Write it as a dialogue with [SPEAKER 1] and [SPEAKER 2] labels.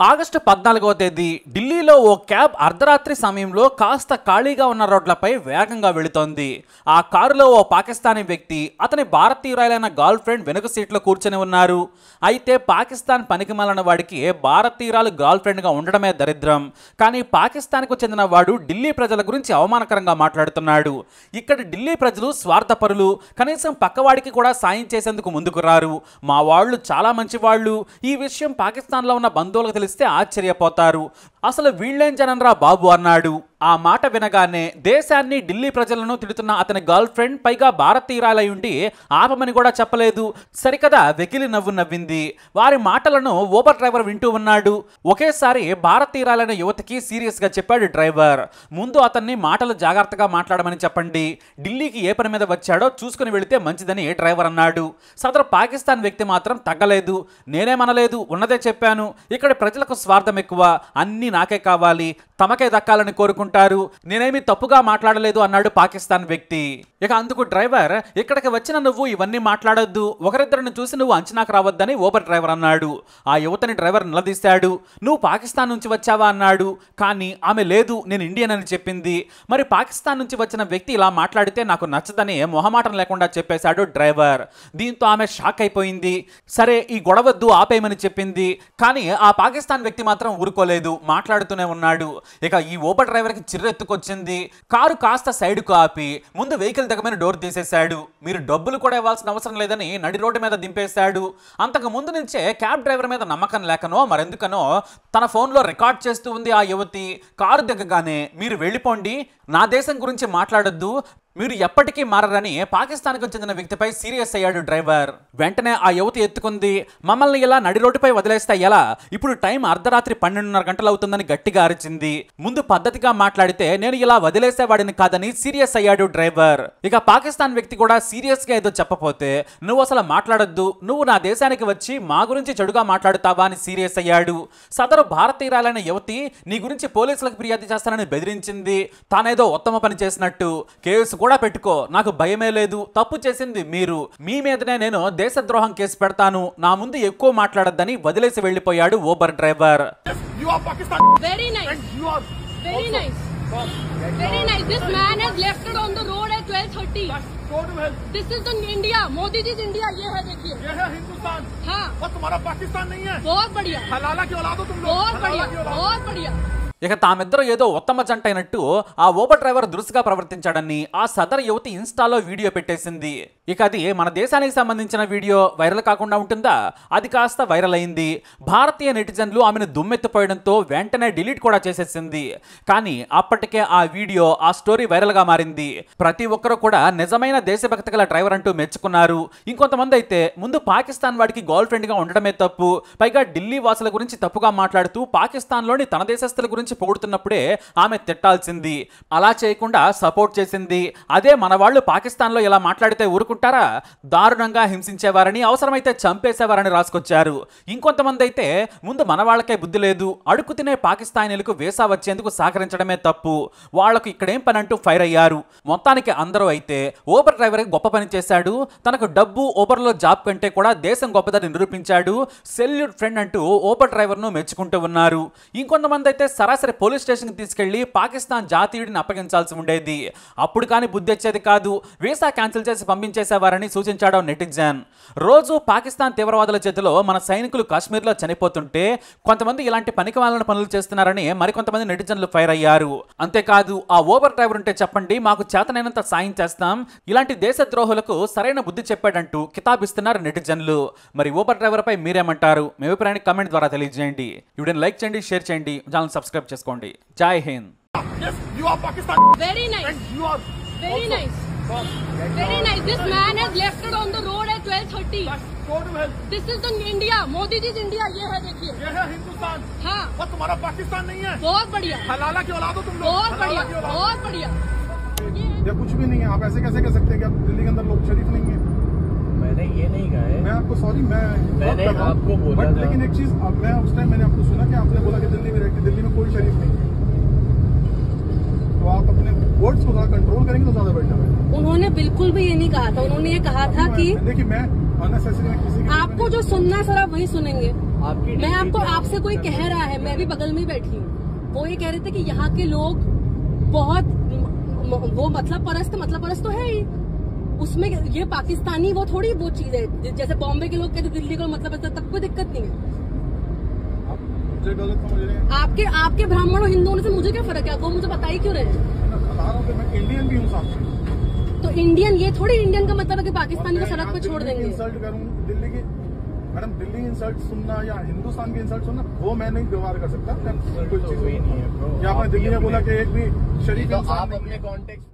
[SPEAKER 1] August 14వ తేదీ ఢిల్లీలో ఓ cab అర్ధరాత్రి సమయంలో కాస్త ఖాళీగా ఉన్న రోడ్లపై వేగంగా వెళుతోంది. ఆ కారులో ఓ పాకిస్తానీ వ్యక్తి, అతని భారతీయురాలైన గర్ల్ ఫ్రెండ్ వెనుక సీట్లో కూర్చొని ఉన్నారు. అయితే పాకిస్తాన్ పనికిమాలిన వాడికి భారతీయురాలు గర్ల్ ఫ్రెండ్గా ఉండడమే దరిద్రం. కానీ పాకిస్తాన్కు చెందిన వాడు ఢిల్లీ ప్రజల గురించి అవమానకరంగా మాట్లాడుతున్నాడు. ఇక్కడ ఢిల్లీ ప్రజలు స్వార్థపరులు, కనీసం పక్కవాడికి కూడా సాయం చేసేందుకు ముందుకు రారు. మా వాళ్ళు చాలా మంచి వాళ్ళు. ఈ విషయం పాకిస్తాన్లో ఉన్న బంధువులకు తెలిస్తే ఆశ్చర్యపోతారు. అసలు వీళ్ళేం జనన్రా బాబు అన్నాడు. ఆ మాట వినగానే దేశాన్ని, ఢిల్లీ ప్రజలను తిడుతున్న అతని గర్ల్ ఫ్రెండ్, పైగా భారతీయురాలై ఉండి ఆపమని కూడా చెప్పలేదు. సరికదా వెకిలి నవ్వు నవ్వింది. వారి మాటలను ఊబర్ డ్రైవర్ వింటూ ఉన్నాడు. ఒకేసారి భారతీయురాలైన యువతికి సీరియస్ గా చెప్పాడు డ్రైవర్. ముందు అతన్ని మాటలు జాగ్రత్తగా మాట్లాడమని చెప్పండి, ఢిల్లీకి ఏ పని మీద వచ్చాడో చూసుకుని వెళితే మంచిదని డ్రైవర్ అన్నాడు. సదరు పాకిస్తాన్ వ్యక్తి మాత్రం తగ్గలేదు. నేనేమనలేదు, ఉన్నదే చెప్పాను. ఇక్కడ ప్రజలకు స్వార్థం ఎక్కువ, అన్ని నాకే కావాలి, తమకే దక్కాలని కోరుకుంటారు, నేనేమి తప్పుగా మాట్లాడలేదు అన్నాడు పాకిస్తాన్ వ్యక్తి. ఇక అందుకు డ్రైవర్, ఇక్కడికి వచ్చిన నువ్వు ఇవన్నీ మాట్లాడొద్దు, ఒకరిద్దరిని చూసి నువ్వు అంచనాకు రావద్దని ఊబర్ డ్రైవర్ అన్నాడు. ఆ యువతని డ్రైవర్ నిలదీశాడు. నువ్వు పాకిస్తాన్ నుంచి వచ్చావా అన్నాడు. కానీ ఆమె లేదు, నేను ఇండియన్ అని చెప్పింది. మరి పాకిస్తాన్ నుంచి వచ్చిన వ్యక్తి ఇలా మాట్లాడితే నాకు నచ్చదని మొహమాటం లేకుండా చెప్పేశాడు డ్రైవర్. దీంతో ఆమె షాక్ అయిపోయింది. సరే ఈ గొడవద్దు, ఆపేయమని చెప్పింది. కానీ ఆ పాకిస్తాన్ వ్యక్తి మాత్రం ఊరుకోలేదు, మాట్లాడుతూనే ఉన్నాడు. ఇక ఈ ఊబర్ డ్రైవర్కి చిర్రెత్తుకొచ్చింది. కారు కాస్త సైడ్కు ఆపి ముందు వెహికల్ దగ్గర డోర్ తీసేశాడు. మీరు డబ్బులు కూడా ఇవ్వాల్సిన అవసరం లేదని నడి రోడ్డు మీద దింపేశాడు. అంతకు ముందు నుంచే క్యాబ్ డ్రైవర్ మీద నమ్మకం లేకనో మరెందుకనో తన ఫోన్లో రికార్డ్ చేస్తూ ఉంది ఆ యువతి. కారు దిగగానే, మీరు వెళ్ళిపోండి, నా దేశం గురించి మాట్లాడొద్దు, మీరు ఎప్పటికీ మారరని పాకిస్తాన్కు చెందిన వ్యక్తిపై సీరియస్ అయ్యాడు డ్రైవర్. వెంటనే ఆ యువతి ఎత్తుకుంది, మమ్మల్ని ఇలా నడి రోడ్డుపై వదిలేస్తే ఎలా? ఇప్పుడు టైం అర్ధరాత్రి 12:30 గంటలు అవుతుందని గట్టిగా అరిచింది. ముందు పద్ధతిగా మాట్లాడితే నేను ఇలా వదిలేసేవాడిని కాదని సీరియస్ అయ్యాడు డ్రైవర్. ఇక పాకిస్తాన్ వ్యక్తి కూడా సీరియస్ గా ఏదో చెప్పపోతే, నువ్వు అసలు మాట్లాడొద్దు, నువ్వు నా దేశానికి వచ్చి మా గురించి చెడుగా మాట్లాడుతావా అని సీరియస్ అయ్యాడు. సదరు భారతీయురాలైన యువతి నీ గురించి పోలీసులకు ఫిర్యాదు చేస్తానని బెదిరించింది. తానేదో ఉత్తమ పని చేసినట్టు. కేసు కూడా పెట్టుకో, నాకు భయమే లేదు, తప్పు చేసింది మీరు, మీ మీదనే నేను దేశద్రోహం కేసు పెడతాను, నా ముందు ఎక్కువ మాట్లాడొద్దని వదిలేసి వెళ్ళిపోయాడు Uber driver.
[SPEAKER 2] Very nice. Very nice. Very nice. This man has left it on the road at 12:30. This is the India. Modi ji's India. ये है, देखिए.
[SPEAKER 3] ये है हिंदुस्तान.
[SPEAKER 2] हाँ.
[SPEAKER 3] और तुम्हारा पाकिस्तान नहीं है.
[SPEAKER 2] बहुत बढ़िया.
[SPEAKER 3] हलाला की औलाद हो तुम लोग.
[SPEAKER 2] बहुत बढ़िया. बहुत बढ़िया.
[SPEAKER 1] ఇక తామిద్దరూ ఏదో ఉత్తమ జంట అయినట్టు ఆ ఊబర్ డ్రైవర్ దురుసుగా ప్రవర్తించాడని ఆ సదరు యువతి ఇన్స్టాలో వీడియో పెట్టేసింది. ఇక అది మన దేశానికి సంబంధించిన వీడియో, వైరల్ కాకుండా ఉంటుందా? అది కాస్త వైరల్ అయింది. భారతీయ నెటిజన్లు ఆమెను దుమ్మెత్తిపోయడంతో వెంటనే డిలీట్ కూడా చేసేసింది. కానీ అప్పటికే ఆ వీడియో, ఆ స్టోరీ వైరల్ గా మారింది. ప్రతి ఒక్కరూ కూడా నిజమైన దేశభక్తి గల డ్రైవర్ అంటూ మెచ్చుకున్నారు. ఇంకొంతమంది అయితే ముందు పాకిస్తాన్ వాడికి గర్ల్ ఫ్రెండ్ గా ఉండడమే తప్పు, పైగా ఢిల్లీ వాసుల గురించి తప్పుగా మాట్లాడుతూ పాకిస్తాన్లోని తన దేశస్తుల గురించి పొగుడుతున్నప్పుడే ఆమె తిట్టాల్సింది. అలా చేయకుండా సపోర్ట్ చేసింది. అదే మన వాళ్ళు పాకిస్తాన్లో ఇలా మాట్లాడితే ఊరుకుంటారా? దారుణంగా హింసించేవారని, అవసరమైతే చంపేసేవారని రాసుకొచ్చారు. ఇంకొంతమంది అయితే ముందు మన వాళ్ళకే బుద్ధి లేదు, అడుగు తినే పాకిస్తానీలకు వీసా వచ్చేందుకు సహకరించడమే తప్పు, వాళ్లకు ఇక్కడేం పని అంటూ ఫైర్ అయ్యారు. మొత్తానికి అందరూ అయితే ఊబర్ డ్రైవర్ గొప్ప పని చేశాడు, తనకు డబ్బు, ఊబర్లో జాబ్ కంటే కూడా దేశం గొప్పదని నిరూపించాడు, సెల్యూట్ ఫ్రెండ్ అంటూ ఊబర్ డ్రైవర్ ను మెచ్చుకుంటూ ఉన్నారు. ఇంకొంతమంది అయితే సరాసరి పోలీస్ స్టేషన్ కి తీసుకెళ్లి పాకిస్తాన్ జాతీయుడిని అప్పగించాల్సి ఉండేది. అప్పుడు కానీ బుద్ధి వచ్చేది కాదు, వీసా క్యాన్సిల్ చేసి పంపించేసేవారని సూచించాడు నెటిజన్. రోజు పాకిస్తాన్ తీవ్రవాదుల చేతిలో మన సైనికులు కాశ్మీర్లో చనిపోతుంటే కొంతమంది ఇలాంటి పనికిమాలిన పనులు చేస్తున్నారని మరికొంతమంది నెటిజన్లు ఫైర్ అయ్యారు. అంతేకాదు, ఆ ఊబర్ డ్రైవర్ ఉంటే చెప్పండి, మాకు చేతనైనంత సాయం చేస్తాం, ఇలాంటి దేశద్రోహులకు సరైన బుద్ధి చెప్పాడంటూ కితాబిస్తున్నారు నెటిజన్లు. మరి ఊబర్ డ్రైవర్ పై మీరేమంటారు? మీ అభిప్రాయాన్ని కామెంట్ ద్వారా తెలియజేయండి. వీడియోని లైక్ చేయండి, షేర్ చేయండి, ఛానల్ సబ్స్క్రైబ్ చేసుకోండి. జై Hind.
[SPEAKER 3] Yes, you are Pakistan.
[SPEAKER 2] Very nice.
[SPEAKER 3] And you are
[SPEAKER 2] Very nice. Very nice. This man has left it on the road at 12:30.
[SPEAKER 3] go to hell.
[SPEAKER 2] This is the India. Modi ji's India. ये है, देखिए.
[SPEAKER 3] ये है हिंदुस्तान.
[SPEAKER 2] हाँ.
[SPEAKER 3] और तुम्हारा पाकिस्तान नहीं है.
[SPEAKER 2] बहुत बढ़िया.
[SPEAKER 3] हलाला की औलाद हो तुम लोग.
[SPEAKER 2] बहुत बढ़िया. बहुत बढ़िया.
[SPEAKER 4] या कुछ भी नहीं है, आप ऐसे कैसे कह सकते हैं कि आप दिल्ली के अंदर लोग शरीफ नहीं है?
[SPEAKER 5] मैंने ये नहीं कहा है।
[SPEAKER 4] मैं आपको सॉरी,
[SPEAKER 5] मैंने आपको बोला था।
[SPEAKER 4] लेकिन एक चीज, मैं उस टाइम मैंने आपको सुना कि आपने बोला कि दिल्ली में कोई शरीफ नहीं है, तो आप अपने वर्ड्स को थोड़ा कंट्रोल करेंगे तो ज्यादा बेटर है।
[SPEAKER 2] उन्होंने बिल्कुल भी ये नहीं कहा था। उन्होंने ये कहा था कि
[SPEAKER 4] देखिए, मैं अननेसेसरी में किसी की
[SPEAKER 2] आपको जो सुनना है सर आप वही सुनेंगे।
[SPEAKER 5] आपकी
[SPEAKER 2] मैं आपको
[SPEAKER 5] ड्यूटी
[SPEAKER 2] आपसे कोई कह रहा है, मैं भी बगल में ही बैठी हूँ, वो ये कह रहे थे कि यहाँ के लोग बहुत वो मतलब परस्त तो है ही, उसमें ये पाकिस्तानी वो थोड़ी वो चीज है, जैसे बॉम्बे के लोग कहते दिल्ली को मतलब है, तब कोई दिक्कत नहीं है।
[SPEAKER 4] आप मुझे गलत समझ रहे हैं।
[SPEAKER 2] आपके ब्राह्मण और हिंदुओं से मुझे क्या फर्क है, वो मुझे बता ही क्यों रहे हैं?
[SPEAKER 4] मैं बता रहा हूँ कि मैं इंडियन भी हूँ साथ में।
[SPEAKER 2] तो इंडियन ये थोड़ी इंडियन का मतलब है कि पाकिस्तानी को सड़क पे छोड़ देंगे।
[SPEAKER 4] इंसल्ट करूँ दिल्ली की, मैडम दिल्ली इंसल्ट सुनना या हिंदुस्तान की इंसल्ट सुनना वो मैं नहीं व्यवहार कर सकता।
[SPEAKER 5] तो कोई नहीं है ब्रो।
[SPEAKER 4] या आपने दिल्ली में बोला कि एक भी शरीफ
[SPEAKER 5] तो
[SPEAKER 4] इंसान
[SPEAKER 5] आप
[SPEAKER 4] नहीं
[SPEAKER 5] अपने
[SPEAKER 4] है।
[SPEAKER 5] कॉन्टेक्स्ट